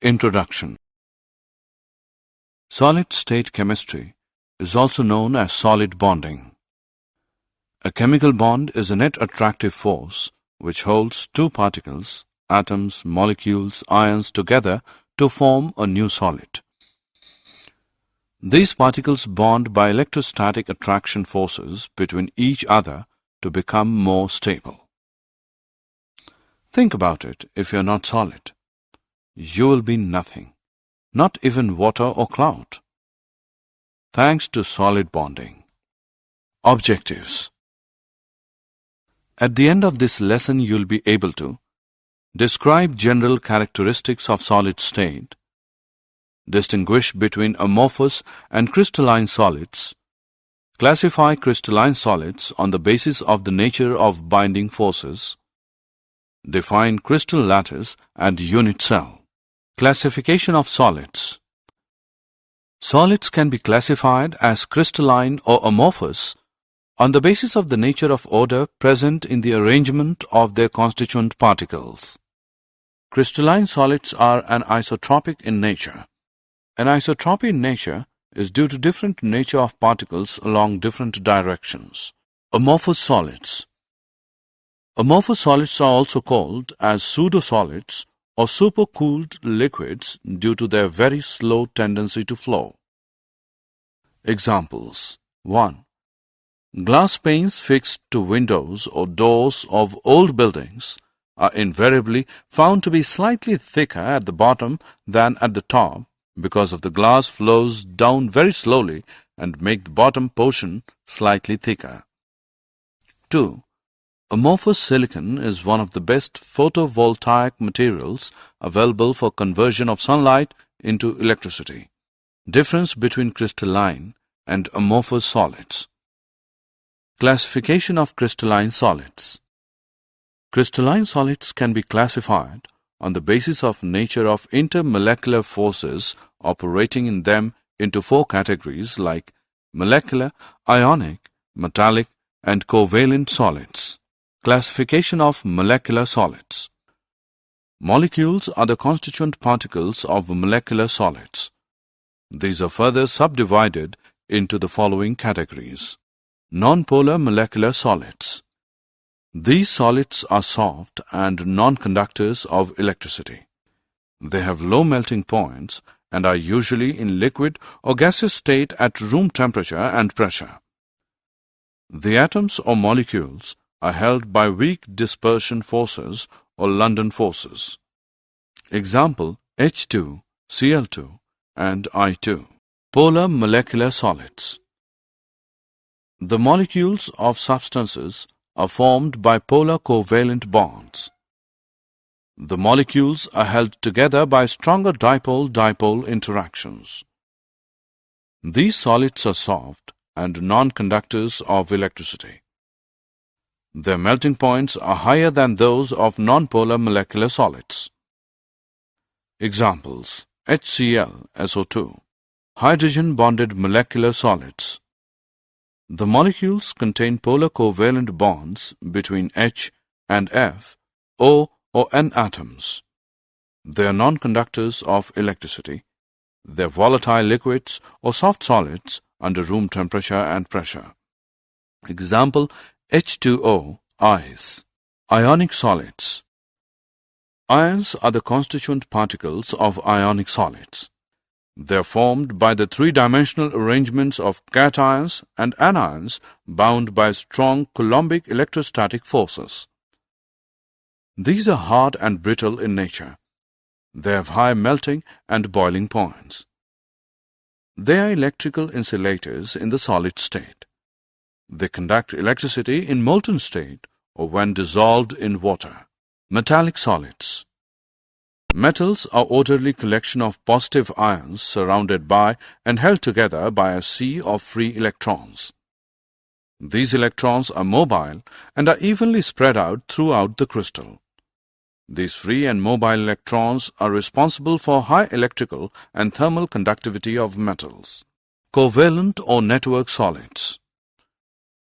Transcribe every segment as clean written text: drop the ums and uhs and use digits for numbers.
Introduction. Solid-state chemistry is also known as solid bonding. A chemical bond is a net attractive force which holds two particles, atoms, molecules, ions together to form a new solid. These particles bond by electrostatic attraction forces between each other to become more stable. Think about it. If you're not solid, you will be nothing, not even water or cloud. Thanks to solid bonding. Objectives. At the end of this lesson, you'll be able to describe general characteristics of solid state, distinguish between amorphous and crystalline solids, classify crystalline solids on the basis of the nature of binding forces, define crystal lattice and unit cell. Classification of solids. Solids can be classified as crystalline or amorphous on the basis of the nature of order present in the arrangement of their constituent particles. Crystalline solids are anisotropic in nature. Anisotropy in nature is due to different nature of particles along different directions. Amorphous solids. Amorphous solids are also called as pseudosolids or supercooled liquids due to their very slow tendency to flow. Examples. 1. Glass panes fixed to windows or doors of old buildings are invariably found to be slightly thicker at the bottom than at the top because of the glass flows down very slowly and make the bottom portion slightly thicker. 2. Amorphous silicon is one of the best photovoltaic materials available for conversion of sunlight into electricity. Difference between crystalline and amorphous solids. Classification of crystalline solids. Crystalline solids can be classified on the basis of nature of intermolecular forces operating in them into four categories like molecular, ionic, metallic, and covalent solids. Classification of molecular solids. Molecules are the constituent particles of molecular solids. These are further subdivided into the following categories. Nonpolar molecular solids. These solids are soft and non-conductors of electricity. They have low melting points and are usually in liquid or gaseous state at room temperature and pressure. The atoms or molecules are held by weak dispersion forces or London forces. Example, H2, Cl2, and I2. Polar molecular solids. The molecules of substances are formed by polar covalent bonds. The molecules are held together by stronger dipole-dipole interactions. These solids are soft and non-conductors of electricity. Their melting points are higher than those of nonpolar molecular solids. Examples: HCl, SO2, hydrogen-bonded molecular solids. The molecules contain polar covalent bonds between H and F, O or N atoms. They are non-conductors of electricity. They are volatile liquids or soft solids under room temperature and pressure. Example, H2O, ice. Ionic solids. Ions are the constituent particles of ionic solids. They are formed by the three-dimensional arrangements of cations and anions bound by strong Coulombic electrostatic forces. These are hard and brittle in nature. They have high melting and boiling points. They are electrical insulators in the solid state. They conduct electricity in molten state or when dissolved in water. Metallic solids. Metals are orderly collection of positive ions surrounded by and held together by a sea of free electrons. These electrons are mobile and are evenly spread out throughout the crystal. These free and mobile electrons are responsible for high electrical and thermal conductivity of metals. Covalent or network solids.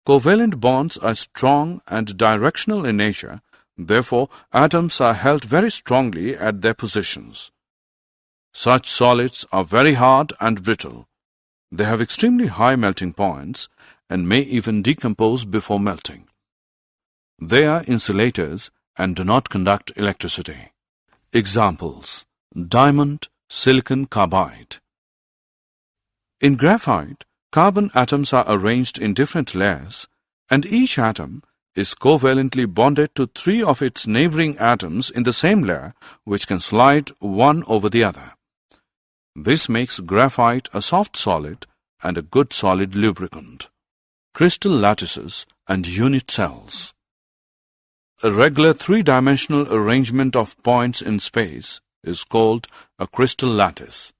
Covalent bonds are strong and directional in nature. Therefore, atoms are held very strongly at their positions. Such solids are very hard and brittle. They have extremely high melting points and may even decompose before melting. They are insulators and do not conduct electricity. Examples: diamond, silicon carbide. In graphite, carbon atoms are arranged in different layers, and each atom is covalently bonded to 3 of its neighboring atoms in the same layer, which can slide one over the other. This makes graphite a soft solid and a good solid lubricant. Crystal lattices and unit cells. A regular 3-dimensional arrangement of points in space is called a crystal lattice.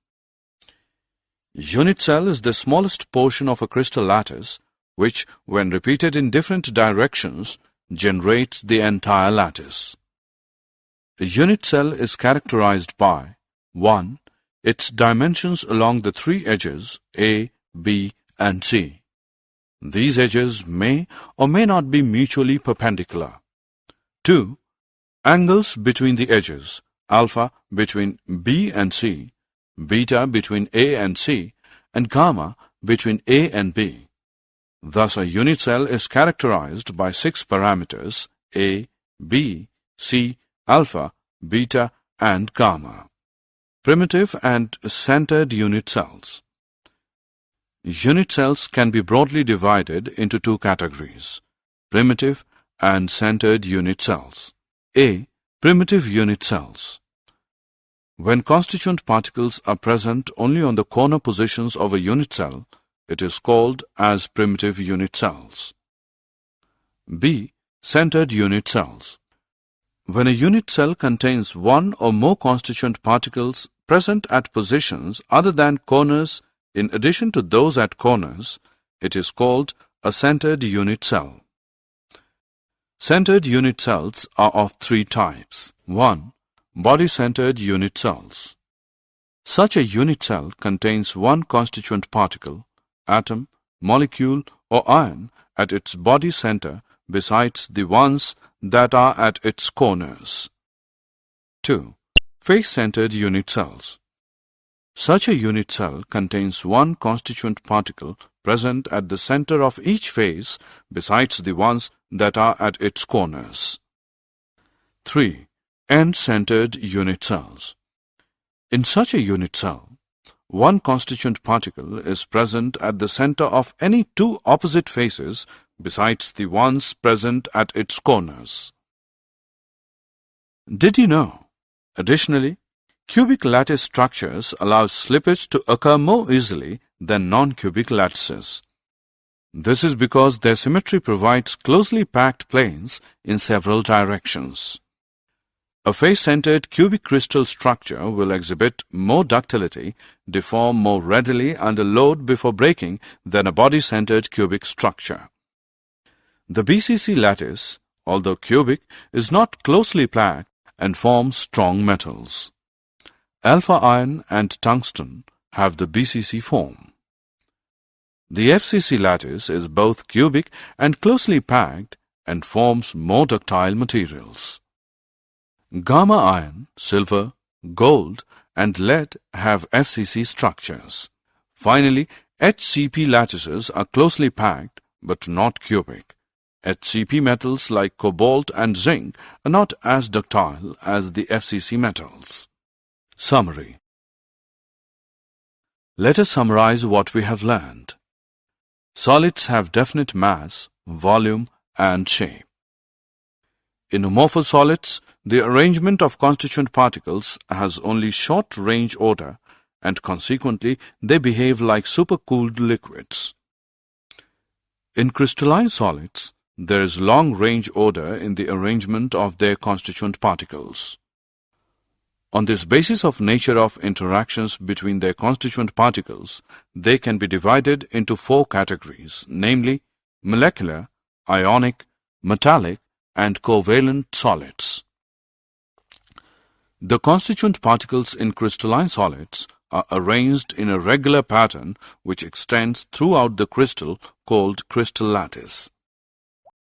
Unit cell is the smallest portion of a crystal lattice, which, when repeated in different directions, generates the entire lattice. A unit cell is characterized by 1. Its dimensions along the 3 edges A, B, and C. These edges may or may not be mutually perpendicular. 2. Angles between the edges, alpha between B and C, beta between A and C, and gamma between A and B. Thus, a unit cell is characterized by 6 parameters A, B, C, alpha, beta, and gamma. Primitive and centered unit cells. Unit cells can be broadly divided into 2 categories: primitive and centered unit cells. A. Primitive unit cells. When constituent particles are present only on the corner positions of a unit cell, it is called as primitive unit cells. B. Centered unit cells. When a unit cell contains 1 or more constituent particles present at positions other than corners in addition to those at corners, it is called a centered unit cell. Centered unit cells are of 3 types. 1. Body-centered unit cells. Such a unit cell contains 1 constituent particle, atom, molecule, or ion at its body center besides the ones that are at its corners. 2. Face-centered unit cells. Such a unit cell contains 1 constituent particle present at the center of each face besides the ones that are at its corners. 3. End-centered unit cells. In such a unit cell, 1 constituent particle is present at the center of any 2 opposite faces besides the ones present at its corners. Did you know? Additionally, cubic lattice structures allow slippage to occur more easily than non-cubic lattices. This is because their symmetry provides closely packed planes in several directions. A face-centered cubic crystal structure will exhibit more ductility, deform more readily under load before breaking than a body-centered cubic structure. The BCC lattice, although cubic, is not closely packed and forms strong metals. Alpha iron and tungsten have the BCC form. The FCC lattice is both cubic and closely packed and forms more ductile materials. Gamma iron, silver, gold, and lead have FCC structures. Finally, HCP lattices are closely packed but not cubic. HCP metals like cobalt and zinc are not as ductile as the FCC metals. Summary. Let us summarize what we have learned. Solids have definite mass, volume, and shape. In amorphous solids, the arrangement of constituent particles has only short-range order, and consequently they behave like supercooled liquids. In crystalline solids, there is long-range order in the arrangement of their constituent particles. On this basis of nature of interactions between their constituent particles, they can be divided into 4 categories, namely molecular, ionic, metallic, and covalent solids. The constituent particles in crystalline solids are arranged in a regular pattern which extends throughout the crystal called crystal lattice.